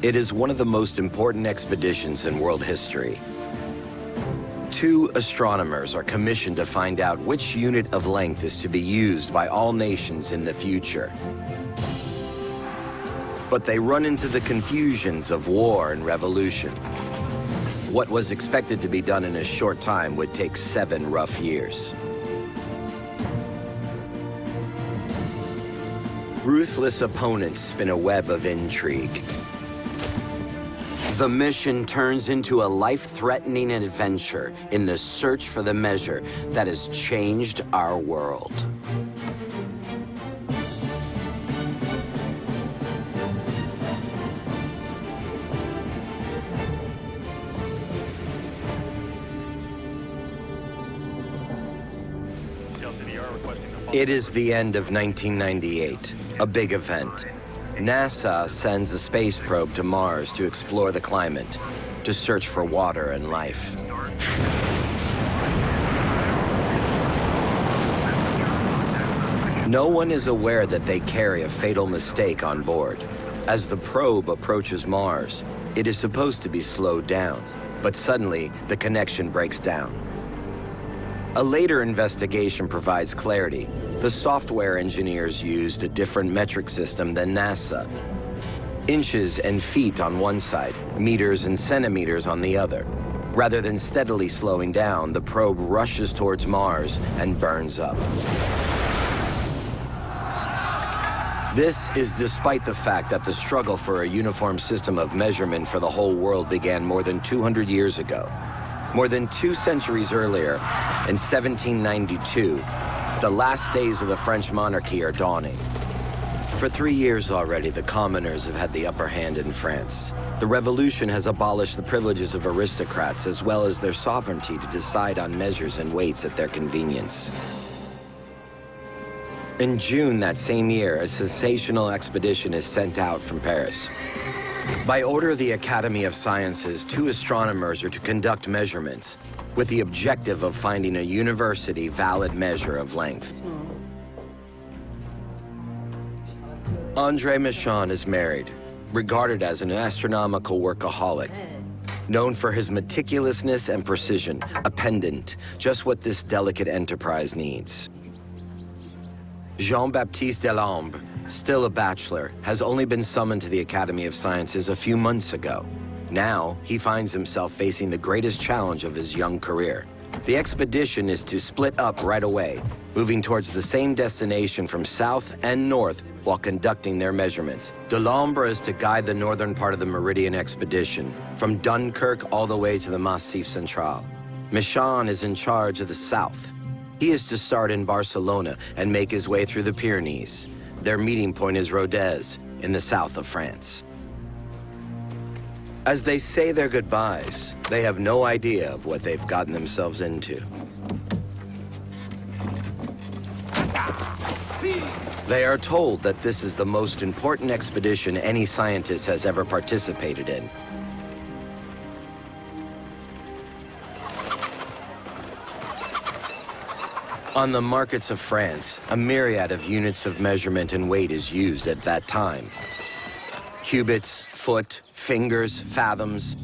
It is one of the most important expeditions in world history. 2 astronomers are commissioned to find out which unit of length is to be used by all nations in the future. But they run into the confusions of war and revolution. What was expected to be done in a short time would take 7 rough years. Ruthless opponents spin a web of intrigue. The mission turns into a life-threatening adventure in the search for the measure that has changed our world. It is the end of 1998, a big event. NASA sends a space probe to Mars to explore the climate, to search for water and life. No one is aware that they carry a fatal mistake on board. As the probe approaches Mars, it is supposed to be slowed down, but suddenly the connection breaks down. A later investigation provides clarity. The software engineers used a different metric system than NASA. Inches and feet on one side, meters and centimeters on the other. Rather than steadily slowing down, the probe rushes towards Mars and burns up. This is despite the fact that the struggle for a uniform system of measurement for the whole world began more than 200 years ago. More than 2 centuries earlier, in 1792, the last days of the French monarchy are dawning. For 3 years already, the commoners have had the upper hand in France. The revolution has abolished the privileges of aristocrats as well as their sovereignty to decide on measures and weights at their convenience. In June that same year, a sensational expedition is sent out from Paris. By order of the Academy of Sciences, 2 astronomers are to conduct measurements with the objective of finding a university-valid measure of length. André Michon is married, regarded as an astronomical workaholic, known for his meticulousness and precision, a pendant, just what this delicate enterprise needs. Jean-Baptiste Delambre, still a bachelor, has only been summoned to the Academy of Sciences a few months ago. Now, he finds himself facing the greatest challenge of his young career. The expedition is to split up right away, moving towards the same destination from south and north while conducting their measurements. Delambre is to guide the northern part of the Meridian expedition, from Dunkirk all the way to the Massif Central. Michon is in charge of the south. He is to start in Barcelona and make his way through the Pyrenees. Their meeting point is Rodez, in the south of France. As they say their goodbyes, they have no idea of what they've gotten themselves into. They are told that this is the most important expedition any scientist has ever participated in. On the markets of France, a myriad of units of measurement and weight is used at that time. Cubits, foot, fingers, fathoms.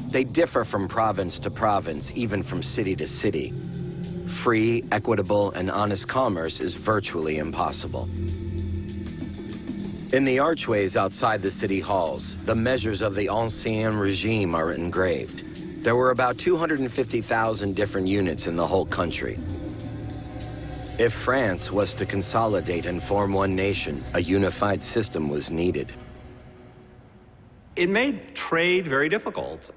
They differ from province to province, even from city to city. Free, equitable, and honest commerce is virtually impossible. In the archways outside the city halls, the measures of the Ancien Regime are engraved. There were about 250,000 different units in the whole country. If France was to consolidate and form one nation, a unified system was needed. It made trade very difficult.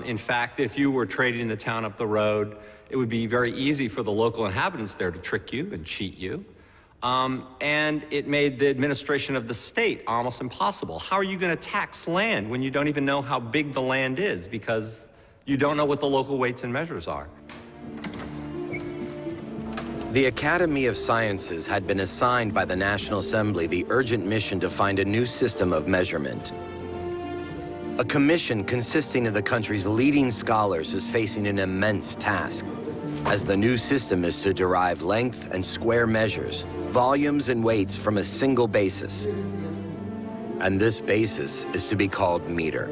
In fact, if you were trading in the town up the road, it would be very easy for the local inhabitants there to trick you and cheat you. And it made the administration of the state almost impossible. How are you going to tax land when you don't even know how big the land is because you don't know what the local weights and measures are? The Academy of Sciences had been assigned by the National Assembly the urgent mission to find a new system of measurement. A commission consisting of the country's leading scholars is facing an immense task, as the new system is to derive length and square measures, volumes and weights from a single basis. And this basis is to be called meter.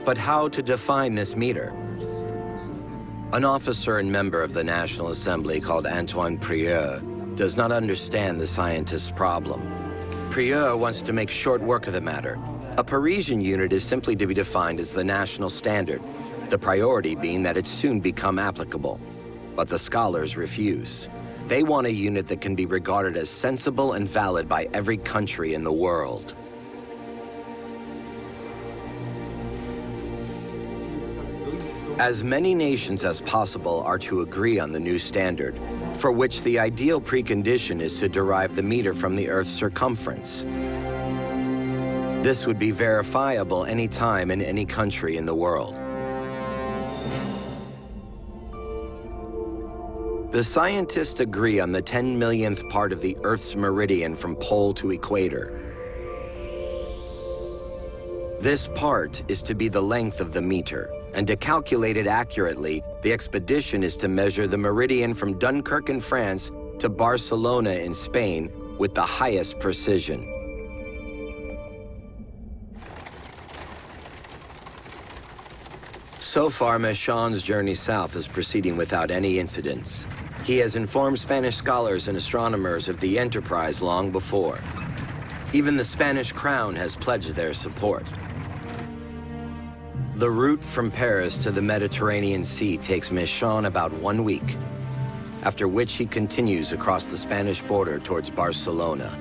But how to define this meter? An officer and member of the National Assembly called Antoine Prieur does not understand the scientist's problem. Prieur wants to make short work of the matter. A Parisian unit is simply to be defined as the national standard, the priority being that it soon become applicable. But the scholars refuse. They want a unit that can be regarded as sensible and valid by every country in the world. As many nations as possible are to agree on the new standard, for which the ideal precondition is to derive the meter from the Earth's circumference. This would be verifiable any time in any country in the world. The scientists agree on the 10 millionth part of the Earth's meridian from pole to equator. This part is to be the length of the meter, and to calculate it accurately, the expedition is to measure the meridian from Dunkirk in France to Barcelona in Spain with the highest precision. So far, Méchain's journey south is proceeding without any incidents. He has informed Spanish scholars and astronomers of the enterprise long before. Even the Spanish crown has pledged their support. The route from Paris to the Mediterranean Sea takes Méchain about 1 week, after which he continues across the Spanish border towards Barcelona.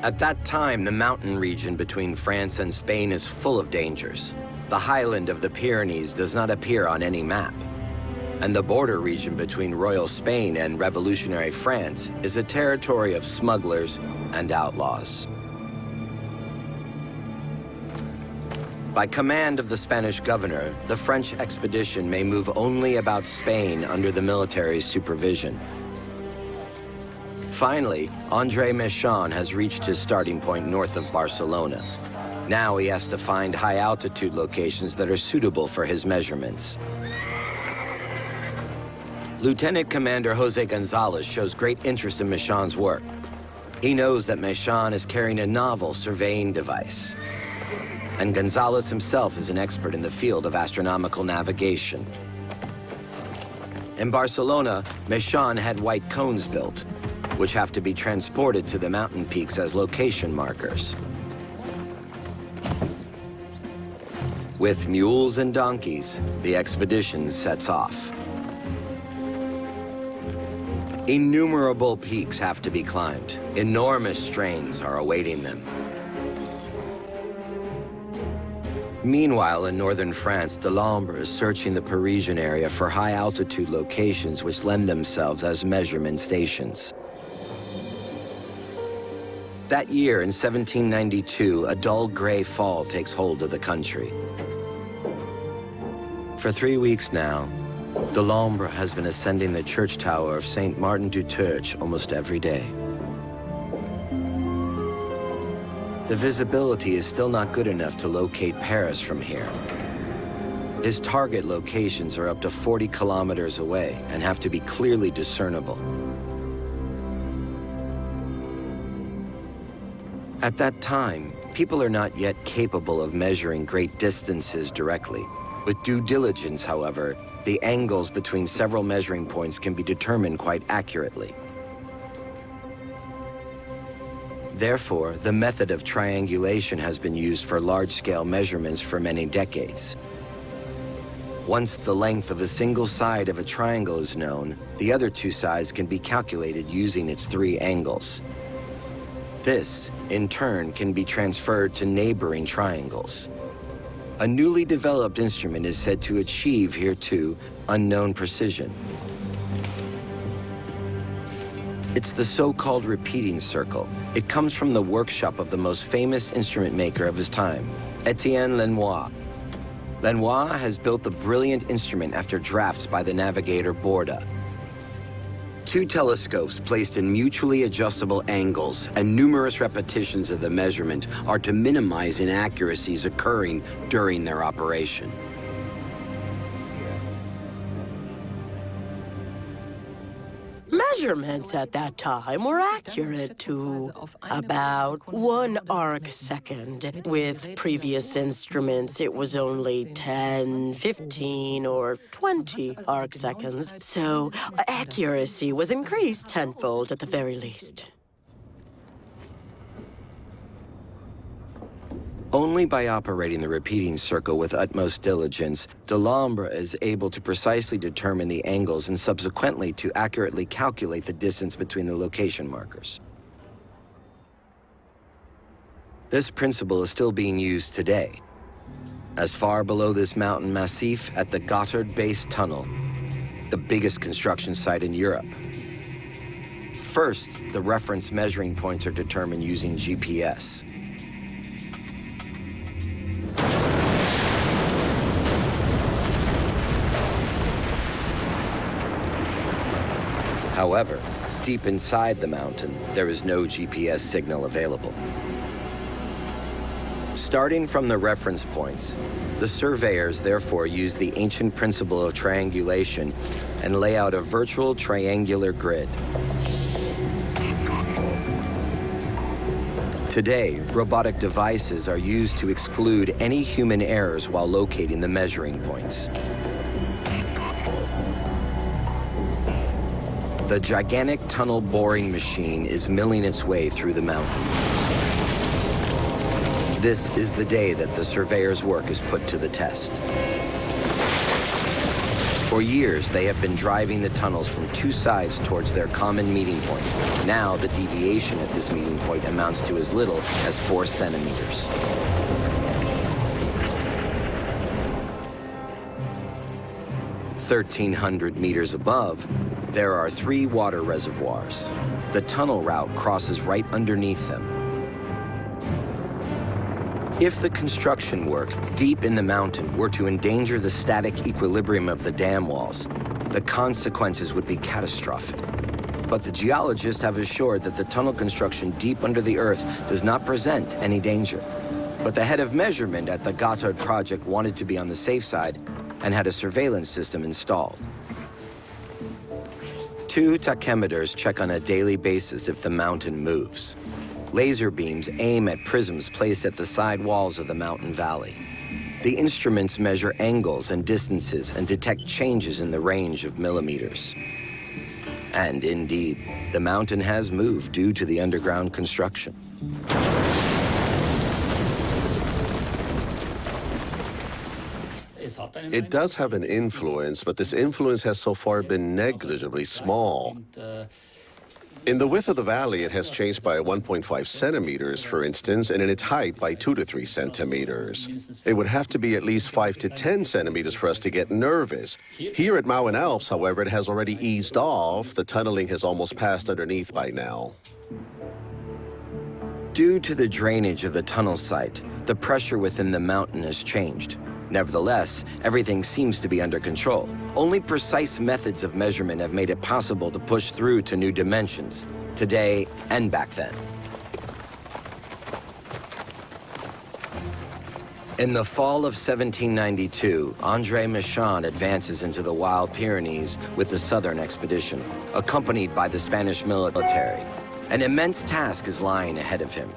At that time, the mountain region between France and Spain is full of dangers. The highland of the Pyrenees does not appear on any map, and the border region between Royal Spain and revolutionary France is a territory of smugglers and outlaws. By command of the Spanish governor, the French expedition may move only about Spain under the military's supervision. Finally, André Méchain has reached his starting point north of Barcelona. Now he has to find high-altitude locations that are suitable for his measurements. Lieutenant Commander José González shows great interest in Méchain's work. He knows that Méchain is carrying a novel surveying device. And González himself is an expert in the field of astronomical navigation. In Barcelona, Méchain had white cones built, which have to be transported to the mountain peaks as location markers. With mules and donkeys, the expedition sets off. Innumerable peaks have to be climbed. Enormous strains are awaiting them. Meanwhile, in northern France, Delambre is searching the Parisian area for high-altitude locations which lend themselves as measurement stations. That year, in 1792, a dull gray fall takes hold of the country. For 3 weeks now, Delambre has been ascending the church tower of Saint Martin du Tourche almost every day. The visibility is still not good enough to locate Paris from here. His target locations are up to 40 kilometers away and have to be clearly discernible. At that time, people are not yet capable of measuring great distances directly. With due diligence, however, the angles between several measuring points can be determined quite accurately. Therefore, the method of triangulation has been used for large-scale measurements for many decades. Once the length of a single side of a triangle is known, the other two sides can be calculated using its 3 angles. This, in turn, can be transferred to neighboring triangles. A newly developed instrument is said to achieve hereto unknown precision. It's the so-called repeating circle. It comes from the workshop of the most famous instrument maker of his time, Etienne Lenoir. Lenoir has built the brilliant instrument after drafts by the navigator Borda. 2 telescopes placed in mutually adjustable angles and numerous repetitions of the measurement are to minimize inaccuracies occurring during their operation. measurements at that time were accurate to about 1 arc second. With previous instruments, it was only 10, 15, or 20 arc seconds. So accuracy was increased tenfold at the very least. Only by operating the repeating circle with utmost diligence, Delambre is able to precisely determine the angles and subsequently to accurately calculate the distance between the location markers. This principle is still being used today. As far below this mountain massif at the Gotthard Base Tunnel, the biggest construction site in Europe. First, the reference measuring points are determined using GPS. However, deep inside the mountain, there is no GPS signal available. Starting from the reference points, the surveyors therefore use the ancient principle of triangulation and lay out a virtual triangular grid. Today, robotic devices are used to exclude any human errors while locating the measuring points. The gigantic tunnel boring machine is milling its way through the mountain. This is the day that the surveyor's work is put to the test. For years, they have been driving the tunnels from two sides towards their common meeting point. Now, the deviation at this meeting point amounts to as little as 4 centimeters. "1,300 meters above, there are 3 water reservoirs. The tunnel route crosses right underneath them. If the construction work deep in the mountain were to endanger the static equilibrium of the dam walls, the consequences would be catastrophic. But the geologists have assured that the tunnel construction deep under the earth does not present any danger. But the head of measurement at the Gotthard project wanted to be on the safe side and had a surveillance system installed. 2 tachemeters check on a daily basis if the mountain moves. Laser beams aim at prisms placed at the side walls of the mountain valley. The instruments measure angles and distances and detect changes in the range of millimeters. And indeed, the mountain has moved due to the underground construction. It does have an influence, but this influence has so far been negligibly small. In the width of the valley, it has changed by 1.5 centimeters, for instance, and in its height by 2 to 3 centimeters. It would have to be at least 5 to 10 centimeters for us to get nervous. Here at Mauen Alps, however, it has already eased off. The tunneling has almost passed underneath by now. Due to the drainage of the tunnel site, the pressure within the mountain has changed. Nevertheless, everything seems to be under control. Only precise methods of measurement have made it possible to push through to new dimensions, today and back then. In the fall of 1792, André Michon advances into the wild Pyrenees with the Southern Expedition, accompanied by the Spanish military. An immense task is lying ahead of him.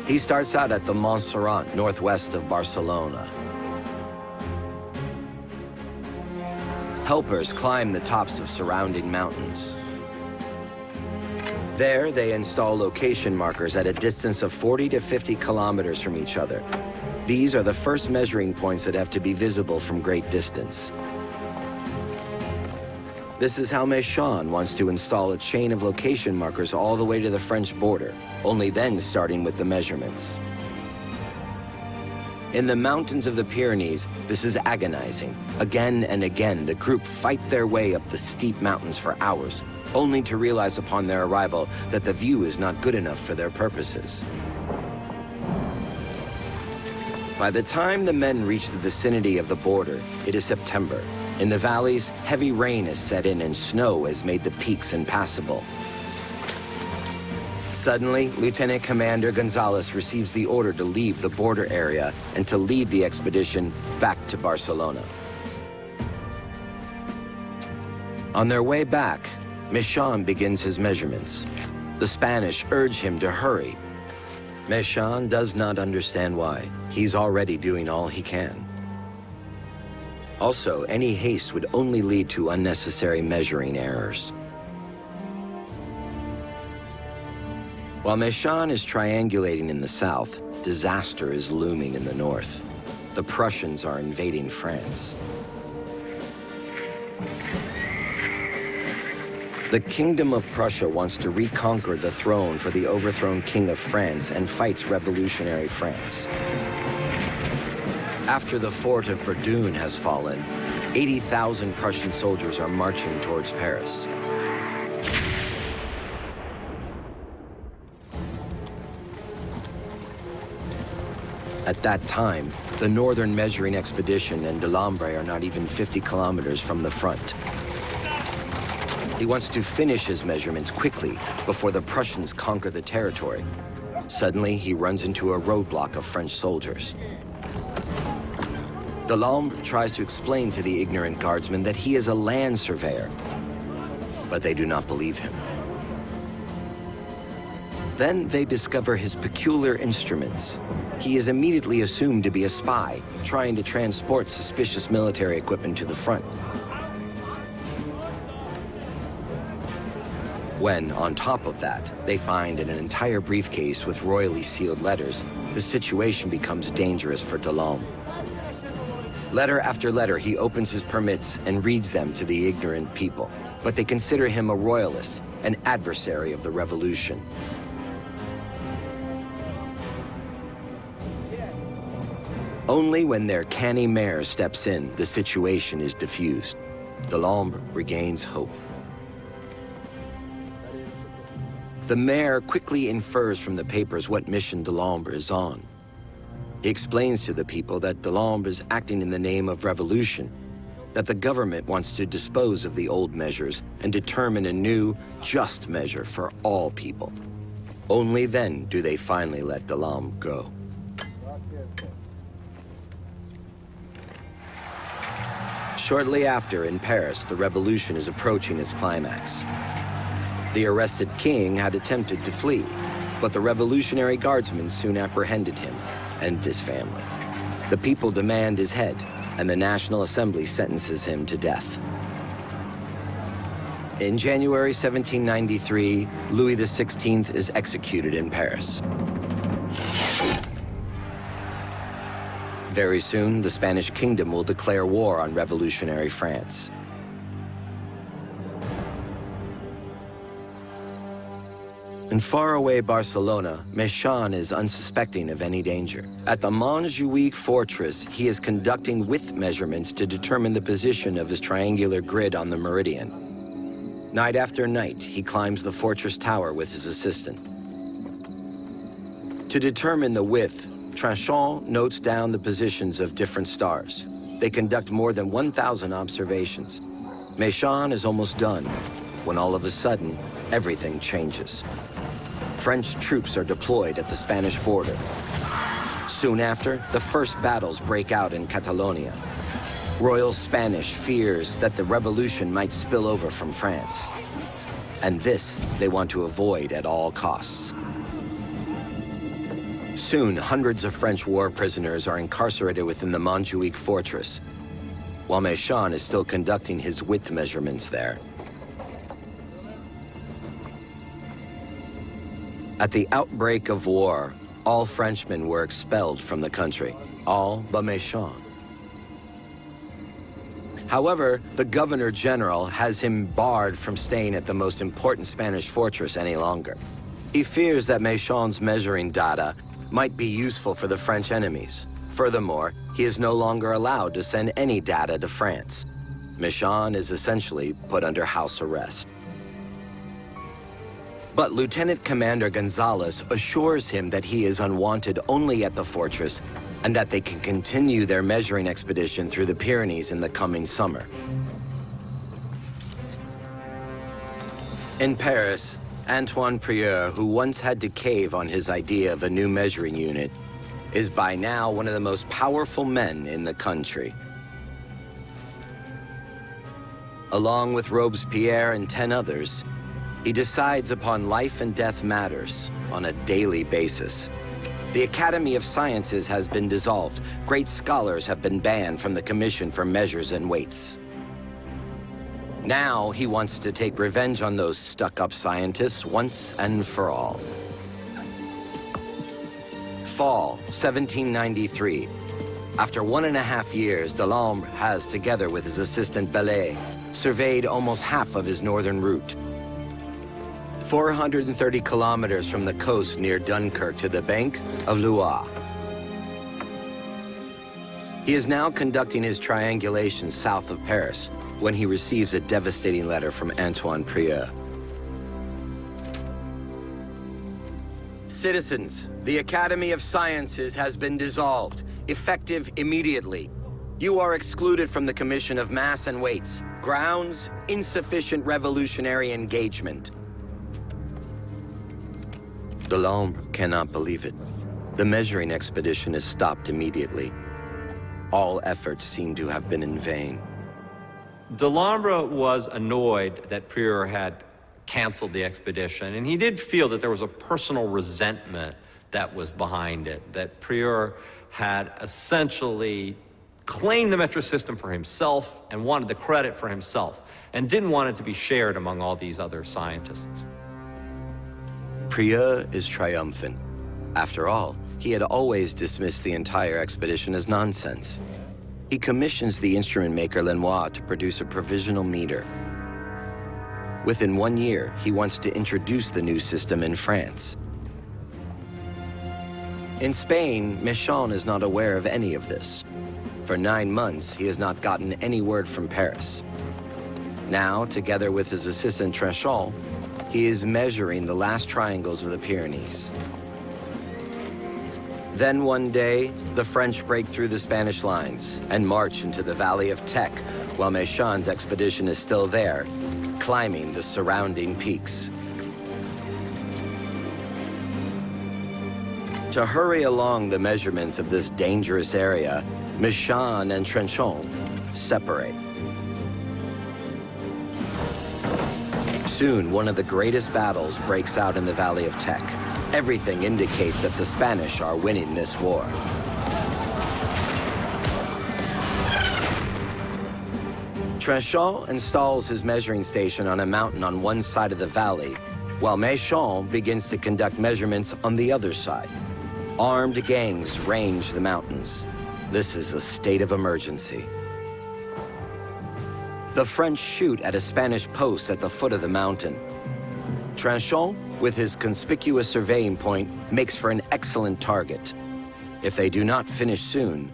He starts out at the Montserrat, northwest of Barcelona. Helpers climb the tops of surrounding mountains. There, they install location markers at a distance of 40 to 50 kilometers from each other. These are the first measuring points that have to be visible from great distance. This is how Michon wants to install a chain of location markers all the way to the French border, only then starting with the measurements. In the mountains of the Pyrenees, this is agonizing. Again and again, the group fight their way up the steep mountains for hours, only to realize upon their arrival that the view is not good enough for their purposes. By the time the men reach the vicinity of the border, it is September. In the valleys, heavy rain has set in and snow has made the peaks impassable. Suddenly, Lieutenant Commander Gonzalez receives the order to leave the border area and to lead the expedition back to Barcelona. On their way back, Méchain begins his measurements. The Spanish urge him to hurry. Méchain does not understand why. He's already doing all he can. Also, any haste would only lead to unnecessary measuring errors. While Méchain is triangulating in the south, disaster is looming in the north. The Prussians are invading France. The Kingdom of Prussia wants to reconquer the throne for the overthrown King of France and fights revolutionary France. After the fort of Verdun has fallen, 80,000 Prussian soldiers are marching towards Paris. At that time, the Northern Measuring Expedition and Delambre are not even 50 kilometers from the front. He wants to finish his measurements quickly before the Prussians conquer the territory. Suddenly, he runs into a roadblock of French soldiers. Delambre tries to explain to the ignorant guardsmen that he is a land surveyor, but they do not believe him. Then they discover his peculiar instruments. He is immediately assumed to be a spy, trying to transport suspicious military equipment to the front. When, on top of that, they find an entire briefcase with royally sealed letters, the situation becomes dangerous for Delambre. Letter after letter, he opens his permits and reads them to the ignorant people, but they consider him a royalist, an adversary of the revolution. Only when their canny mayor steps in, the situation is diffused. Delambre regains hope. The mayor quickly infers from the papers what mission Delambre is on. He explains to the people that Delambre is acting in the name of revolution, that the government wants to dispose of the old measures and determine a new, just measure for all people. Only then do they finally let Delambre go. Shortly after, in Paris, the revolution is approaching its climax. The arrested king had attempted to flee, but the Revolutionary Guardsmen soon apprehended him and his family. The people demand his head, and the National Assembly sentences him to death. In January 1793, Louis XVI is executed in Paris. Very soon, the Spanish kingdom will declare war on revolutionary France. In faraway Barcelona, Méchain is unsuspecting of any danger. At the Montjuic fortress, he is conducting width measurements to determine the position of his triangular grid on the meridian. Night after night, he climbs the fortress tower with his assistant. To determine the width, Tranchon notes down the positions of different stars. They conduct more than 1,000 observations. Méchain is almost done, when all of a sudden, everything changes. French troops are deployed at the Spanish border. Soon after, the first battles break out in Catalonia. Royal Spanish fears that the revolution might spill over from France. And this they want to avoid at all costs. Soon, hundreds of French war prisoners are incarcerated within the Montjuic fortress, while Méchain is still conducting his width measurements there. At the outbreak of war, all Frenchmen were expelled from the country, all but Méchain. However, the Governor General has him barred from staying at the most important Spanish fortress any longer. He fears that Méchain's measuring data might be useful for the French enemies. Furthermore, he is no longer allowed to send any data to France. Méchain is essentially put under house arrest. But Lieutenant Commander Gonzalez assures him that he is unwanted only at the fortress and that they can continue their measuring expedition through the Pyrenees in the coming summer. In Paris, Antoine Prieur, who once had to cave on his idea of a new measuring unit, is by now one of the most powerful men in the country. Along with Robespierre and 10 others, he decides upon life and death matters on a daily basis. The Academy of Sciences has been dissolved. Great scholars have been banned from the Commission for Measures and Weights. Now he wants to take revenge on those stuck-up scientists once and for all. Fall, 1793. After 1.5 years, Delambre has, together with his assistant Bellet, surveyed almost half of his northern route. 430 kilometers from the coast near Dunkirk to the bank of Loire. He is now conducting his triangulation south of Paris when he receives a devastating letter from Antoine Prieur. Citizens, the Academy of Sciences has been dissolved, effective immediately. You are excluded from the Commission of Mass and Weights. Grounds, insufficient revolutionary engagement. Delambre cannot believe it. The measuring expedition is stopped immediately. All efforts seem to have been in vain. Delambre was annoyed that Prieur had canceled the expedition, and he did feel that there was a personal resentment that was behind it, that Prieur had essentially claimed the metric system for himself and wanted the credit for himself, and didn't want it to be shared among all these other scientists. Prieur is triumphant. After all, he had always dismissed the entire expedition as nonsense. He commissions the instrument maker Lenoir to produce a provisional meter. Within 1 year, he wants to introduce the new system in France. In Spain, Méchain is not aware of any of this. For 9 months, he has not gotten any word from Paris. Now, together with his assistant Tranchon, he is measuring the last triangles of the Pyrenees. Then one day, the French break through the Spanish lines and march into the Valley of Tech, while Méchain's expedition is still there, climbing the surrounding peaks. To hurry along the measurements of this dangerous area, Méchain and Tranchon separate. Soon, one of the greatest battles breaks out in the Valley of Tech. Everything indicates that the Spanish are winning this war. Tranchon installs his measuring station on a mountain on one side of the valley, while Méchain begins to conduct measurements on the other side. Armed gangs range the mountains. This is a state of emergency. The French shoot at a Spanish post at the foot of the mountain. Tranchon, with his conspicuous surveying point, makes for an excellent target. If they do not finish soon,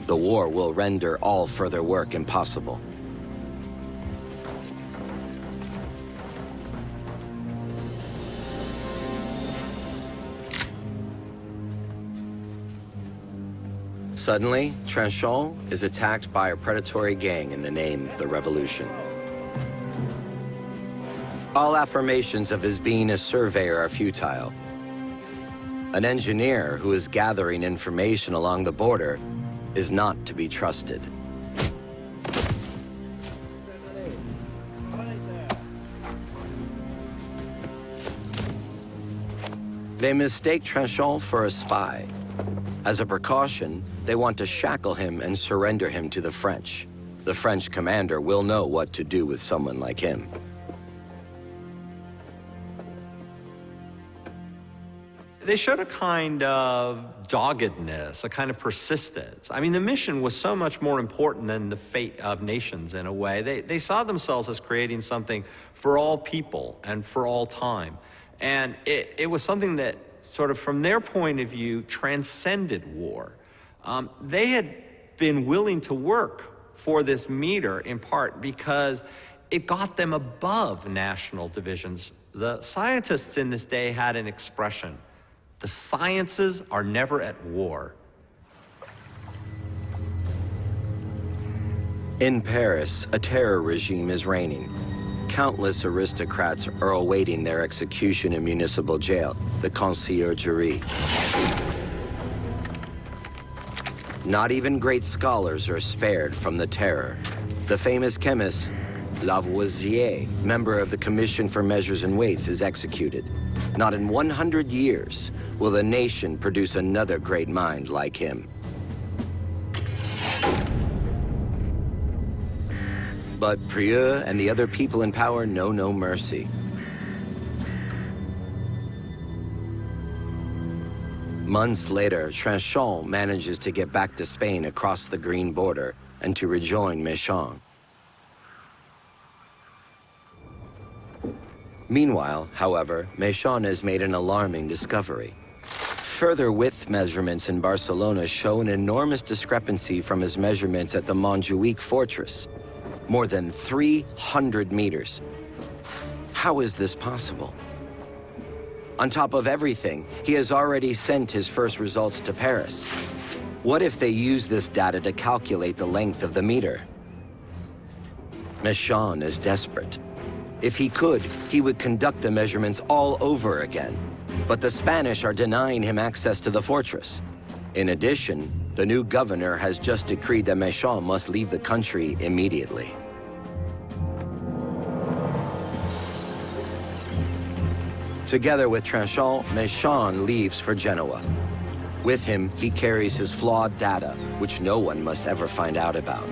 the war will render all further work impossible. Suddenly, Tranchon is attacked by a predatory gang in the name of the revolution. All affirmations of his being a surveyor are futile. An engineer who is gathering information along the border is not to be trusted. They mistake Tranchon for a spy. As a precaution, they want to shackle him and surrender him to the French. The French commander will know what to do with someone like him. They showed a kind of doggedness, a kind of persistence. I mean, the mission was so much more important than the fate of nations in a way. They saw themselves as creating something for all people and for all time. And it was something that sort of from their point of view transcended war. They had been willing to work for this meter in part because it got them above national divisions. The scientists in this day had an expression: the sciences are never at war. In Paris, a terror regime is reigning. Countless aristocrats are awaiting their execution in municipal jail, the Conciergerie. Not even great scholars are spared from the terror. The famous chemist Lavoisier, member of the Commission for Measures and Weights, is executed. Not in 100 years will the nation produce another great mind like him. But Prieur and the other people in power know no mercy. Months later, Trinchon manages to get back to Spain across the Green Border and to rejoin Méchain. Meanwhile, however, Méchain has made an alarming discovery. Further width measurements in Barcelona show an enormous discrepancy from his measurements at the Montjuic fortress. More than 300 meters. How is this possible? On top of everything, he has already sent his first results to Paris. What if they use this data to calculate the length of the meter? Méchain is desperate. If he could, he would conduct the measurements all over again. But the Spanish are denying him access to the fortress. In addition, the new governor has just decreed that Méchain must leave the country immediately. Together with Trinchon, Méchain leaves for Genoa. With him, he carries his flawed data, which no one must ever find out about.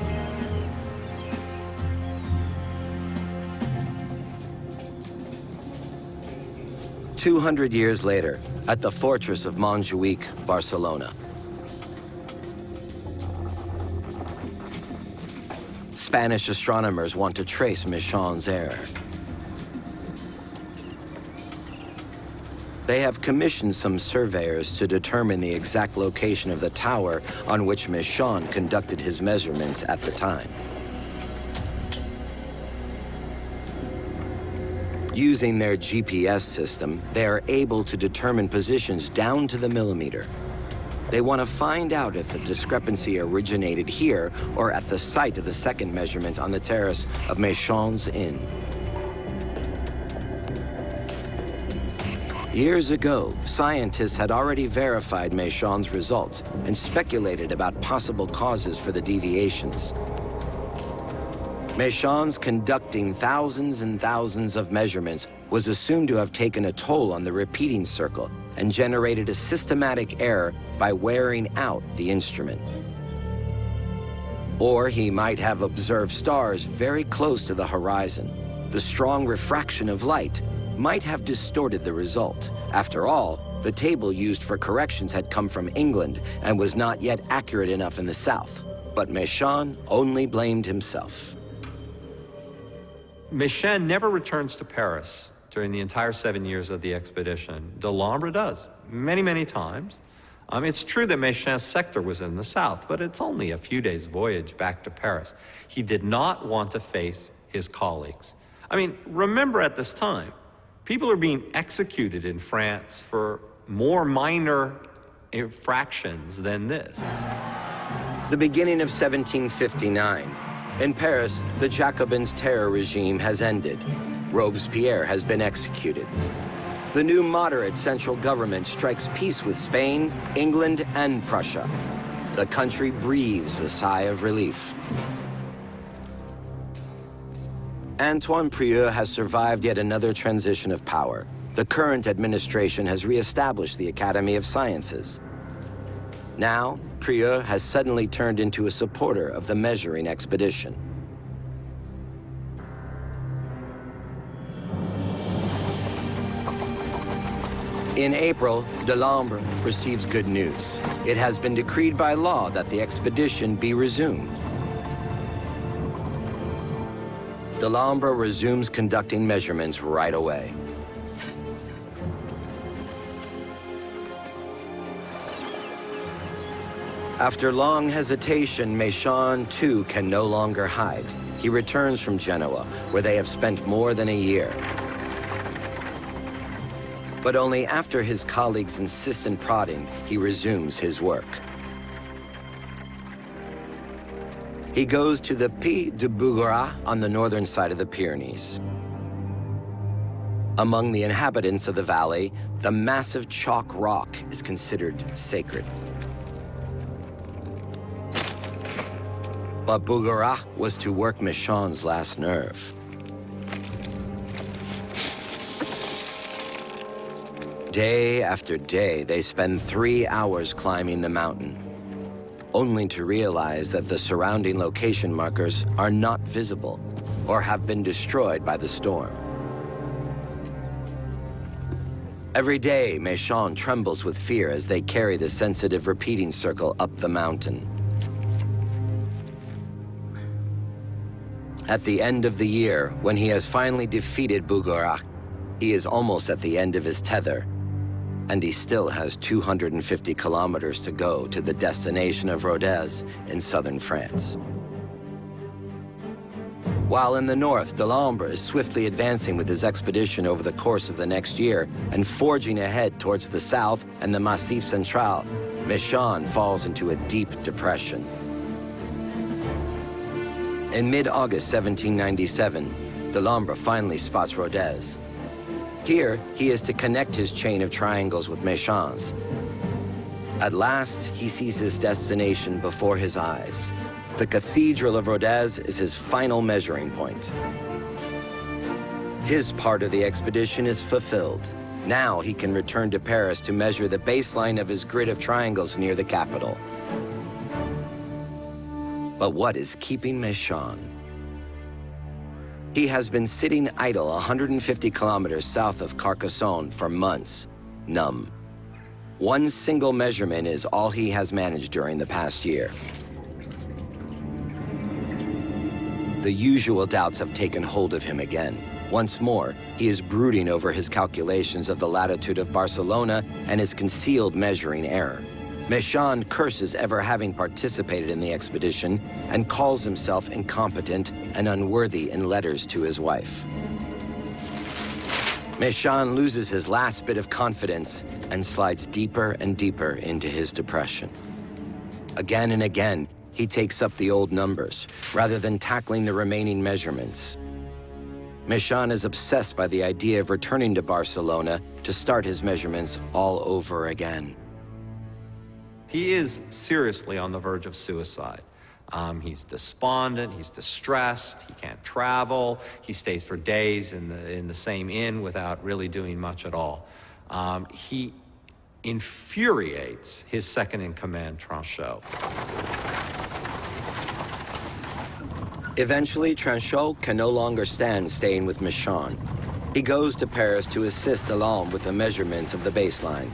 "200 years later, at the fortress of Montjuic, Barcelona. Spanish astronomers want to trace Méchain's error. They have commissioned some surveyors to determine the exact location of the tower on which Méchain conducted his measurements at the time. Using their GPS system, they are able to determine positions down to the millimeter. They want to find out if the discrepancy originated here or at the site of the second measurement on the terrace of Méchain's Inn. Years ago, scientists had already verified Méchain's results and speculated about possible causes for the deviations. Méchain's conducting thousands and thousands of measurements was assumed to have taken a toll on the repeating circle and generated a systematic error by wearing out the instrument. Or he might have observed stars very close to the horizon. The strong refraction of light might have distorted the result. After all, the table used for corrections had come from England and was not yet accurate enough in the south. But Méchain only blamed himself. Méchain never returns to Paris during the entire 7 years of the expedition. Delambre does, many, many times. It's true that Méchain's sector was in the south, but it's only a few days' voyage back to Paris. He did not want to face his colleagues. Remember at this time, people are being executed in France for more minor infractions than this. The beginning of 1759. In Paris, the Jacobins' terror regime has ended. Robespierre has been executed. The new moderate central government strikes peace with Spain, England, and Prussia. The country breathes a sigh of relief. Antoine Prieur has survived yet another transition of power. The current administration has reestablished the Academy of Sciences. Now, Prieur has suddenly turned into a supporter of the measuring expedition. In April, Delambre receives good news. It has been decreed by law that the expedition be resumed. Delambre resumes conducting measurements right away. After long hesitation, Méchain too can no longer hide. He returns from Genoa, where they have spent more than a year. But only after his colleagues' insistent prodding, he resumes his work. He goes to the Pic de Bougueras on the northern side of the Pyrenees. Among the inhabitants of the valley, the massive chalk rock is considered sacred. But Bouguereau was to work Michon's last nerve. Day after day, they spend 3 hours climbing the mountain, only to realize that the surrounding location markers are not visible or have been destroyed by the storm. Every day, Michon trembles with fear as they carry the sensitive repeating circle up the mountain. At the end of the year, when he has finally defeated Bouguereau, he is almost at the end of his tether, and he still has 250 kilometers to go to the destination of Rodez in southern France. While in the north, Delambre is swiftly advancing with his expedition over the course of the next year and forging ahead towards the south and the Massif Central, Michon falls into a deep depression. In mid-August 1797, Delambre finally spots Rodez. Here, he is to connect his chain of triangles with Michon's. At last, he sees his destination before his eyes. The Cathedral of Rodez is his final measuring point. His part of the expedition is fulfilled. Now he can return to Paris to measure the baseline of his grid of triangles near the capital. But what is keeping Michon? He has been sitting idle 150 kilometers south of Carcassonne for months, numb. One single measurement is all he has managed during the past year. The usual doubts have taken hold of him again. Once more, he is brooding over his calculations of the latitude of Barcelona and his concealed measuring error. Michon curses ever having participated in the expedition and calls himself incompetent and unworthy in letters to his wife. Michon loses his last bit of confidence and slides deeper and deeper into his depression. Again and again, he takes up the old numbers rather than tackling the remaining measurements. Michon is obsessed by the idea of returning to Barcelona to start his measurements all over again. He is seriously on the verge of suicide. He's despondent, he's distressed, he can't travel, he stays for days in the same inn without really doing much at all. He infuriates his second-in-command, Tranchot. Eventually, Tranchot can no longer stand staying with Michon. He goes to Paris to assist Delambre with the measurements of the baseline.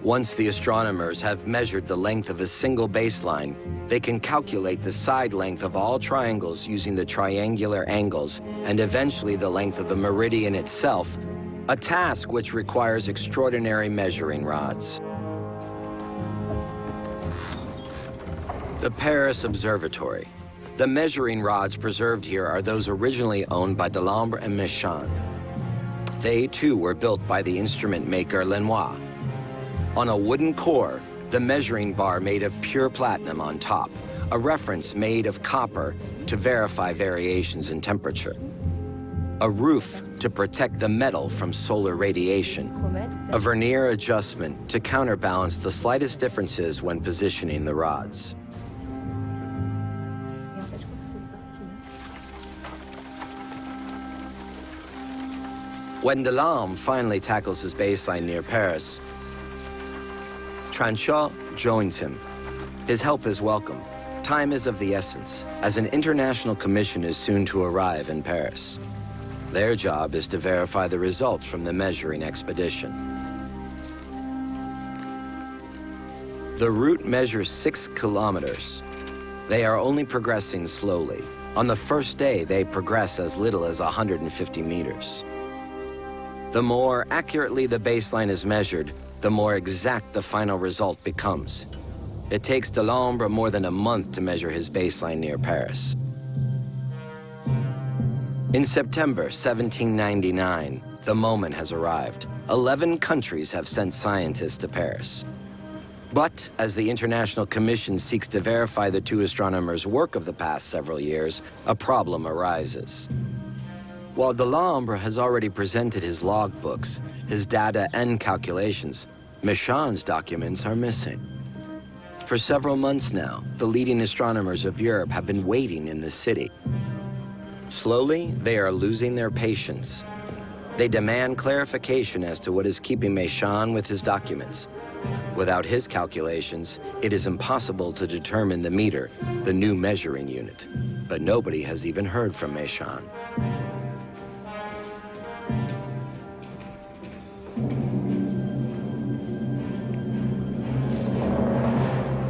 Once the astronomers have measured the length of a single baseline, they can calculate the side length of all triangles using the triangular angles and eventually the length of the meridian itself, a task which requires extraordinary measuring rods. The Paris Observatory. The measuring rods preserved here are those originally owned by Delambre and Michon. They too were built by the instrument maker Lenoir. On a wooden core, the measuring bar made of pure platinum on top, a reference made of copper to verify variations in temperature. A roof to protect the metal from solar radiation. A vernier adjustment to counterbalance the slightest differences when positioning the rods. When Delambre finally tackles his baseline near Paris, Tranchot joins him. His help is welcome. Time is of the essence, as an international commission is soon to arrive in Paris. Their job is to verify the results from the measuring expedition. The route measures 6 kilometers. They are only progressing slowly. On the first day, they progress as little as 150 meters. The more accurately the baseline is measured, the more exact the final result becomes. It takes Delambre more than a month to measure his baseline near Paris. In September 1799, the moment has arrived. 11 countries have sent scientists to Paris. But as the International Commission seeks to verify the two astronomers' work of the past several years, a problem arises. While Delambre has already presented his logbooks, his data and calculations, Michon's documents are missing. For several months now, the leading astronomers of Europe have been waiting in the city. Slowly, they are losing their patience. They demand clarification as to what is keeping Méchain with his documents. Without his calculations, it is impossible to determine the meter, the new measuring unit. But nobody has even heard from Méchain.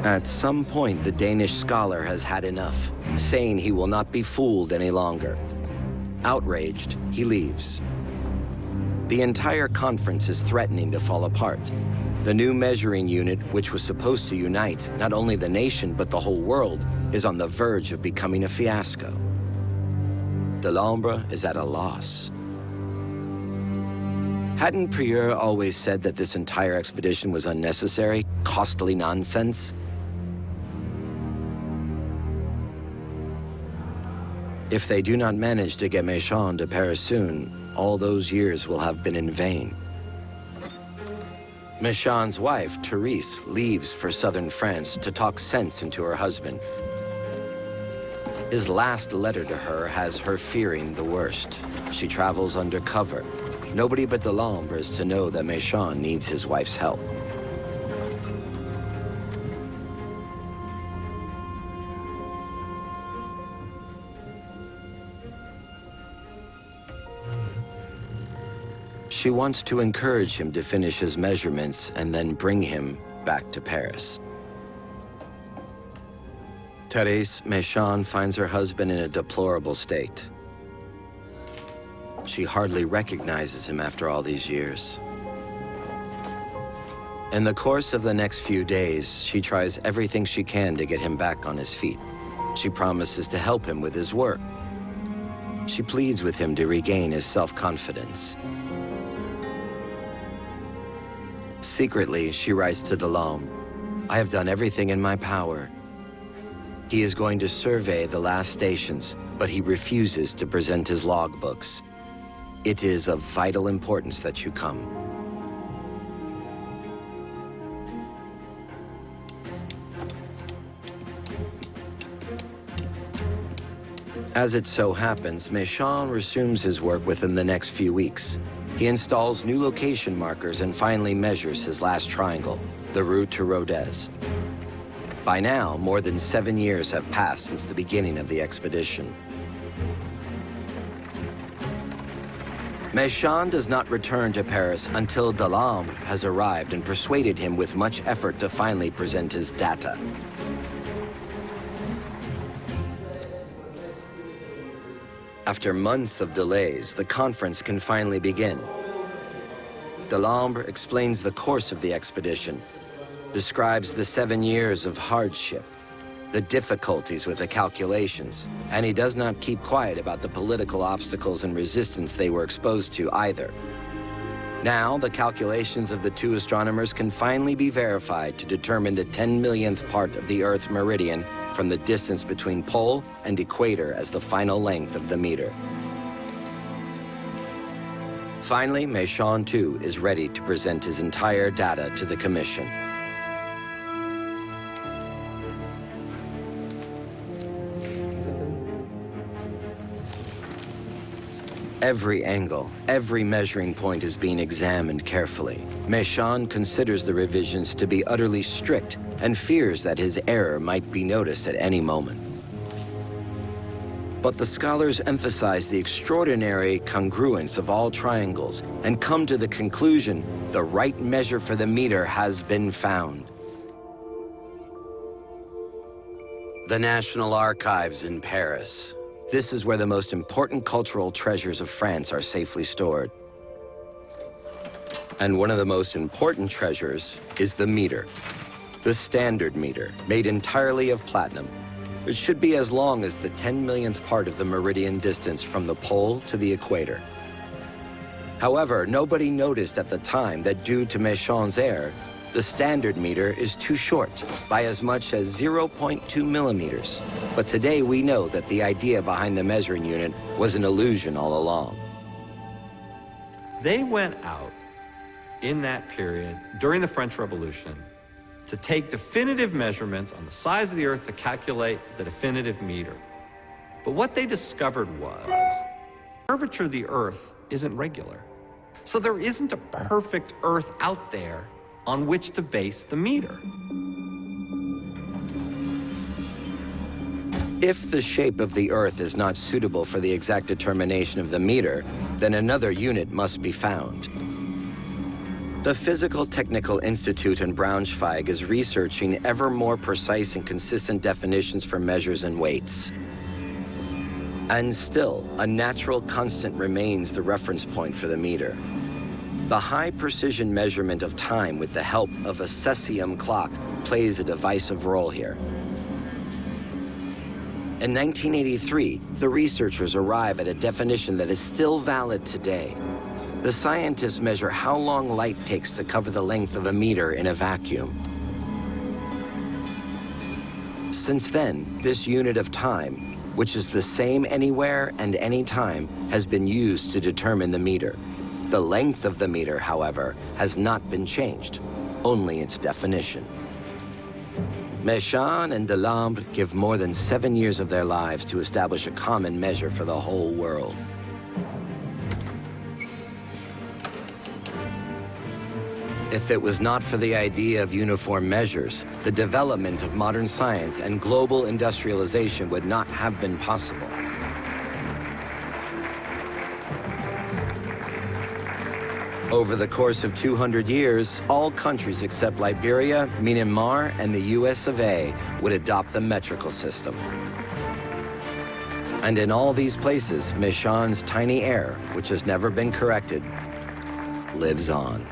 At some point, the Danish scholar has had enough, saying he will not be fooled any longer. Outraged, he leaves. The entire conference is threatening to fall apart. The new measuring unit, which was supposed to unite not only the nation but the whole world, is on the verge of becoming a fiasco. Delambre is at a loss. Hadn't Prieur always said that this entire expedition was unnecessary, costly nonsense? If they do not manage to get Méchain to Paris soon, all those years will have been in vain. Méchain's wife, Therese, leaves for southern France to talk sense into her husband. His last letter to her has her fearing the worst. She travels undercover. Nobody but Delambre is to know that Méchain needs his wife's help. She wants to encourage him to finish his measurements and then bring him back to Paris. Therese Méchain finds her husband in a deplorable state. She hardly recognizes him after all these years. In the course of the next few days, she tries everything she can to get him back on his feet. She promises to help him with his work. She pleads with him to regain his self-confidence. Secretly, she writes to Delambre, "I have done everything in my power." He is going to survey the last stations, but he refuses to present his logbooks. It is of vital importance that you come. As it so happens, Méchain resumes his work within the next few weeks. He installs new location markers and finally measures his last triangle, the route to Rodez. By now, more than 7 years have passed since the beginning of the expedition. Méchain does not return to Paris until Delambre has arrived and persuaded him with much effort to finally present his data. After months of delays, the conference can finally begin. Delambre explains the course of the expedition, describes the 7 years of hardship, the difficulties with the calculations, and he does not keep quiet about the political obstacles and resistance they were exposed to either. Now, the calculations of the two astronomers can finally be verified to determine the 10 millionth part of the Earth's meridian from the distance between pole and equator as the final length of the meter. Finally, Méchain, too, is ready to present his entire data to the Commission. Every angle, every measuring point is being examined carefully. Méchain considers the revisions to be utterly strict and fears that his error might be noticed at any moment. But the scholars emphasize the extraordinary congruence of all triangles and come to the conclusion the right measure for the meter has been found. The National Archives in Paris. This is where the most important cultural treasures of France are safely stored. And one of the most important treasures is the meter. The standard meter, made entirely of platinum. It should be as long as the 10 millionth part of the meridian distance from the pole to the equator. However, nobody noticed at the time that due to Méchain's error, the standard meter is too short, by as much as 0.2 millimeters. But today we know that the idea behind the measuring unit was an illusion all along. They went out in that period, during the French Revolution, to take definitive measurements on the size of the Earth to calculate the definitive meter. But what they discovered was the curvature of the Earth isn't regular. So there isn't a perfect Earth out there on which to base the meter. If the shape of the Earth is not suitable for the exact determination of the meter, then another unit must be found. The Physical Technical Institute in Braunschweig is researching ever more precise and consistent definitions for measures and weights. And still, a natural constant remains the reference point for the meter. The high-precision measurement of time with the help of a cesium clock plays a divisive role here. In 1983, the researchers arrive at a definition that is still valid today. The scientists measure how long light takes to cover the length of a meter in a vacuum. Since then, this unit of time, which is the same anywhere and anytime, has been used to determine the meter. The length of the meter, however, has not been changed, only its definition. Méchain and Delambre give more than 7 years of their lives to establish a common measure for the whole world. If it was not for the idea of uniform measures, the development of modern science and global industrialization would not have been possible. Over the course of 200 years, all countries except Liberia, Myanmar, and the US of A would adopt the metrical system. And in all these places, Méchain's tiny error, which has never been corrected, lives on.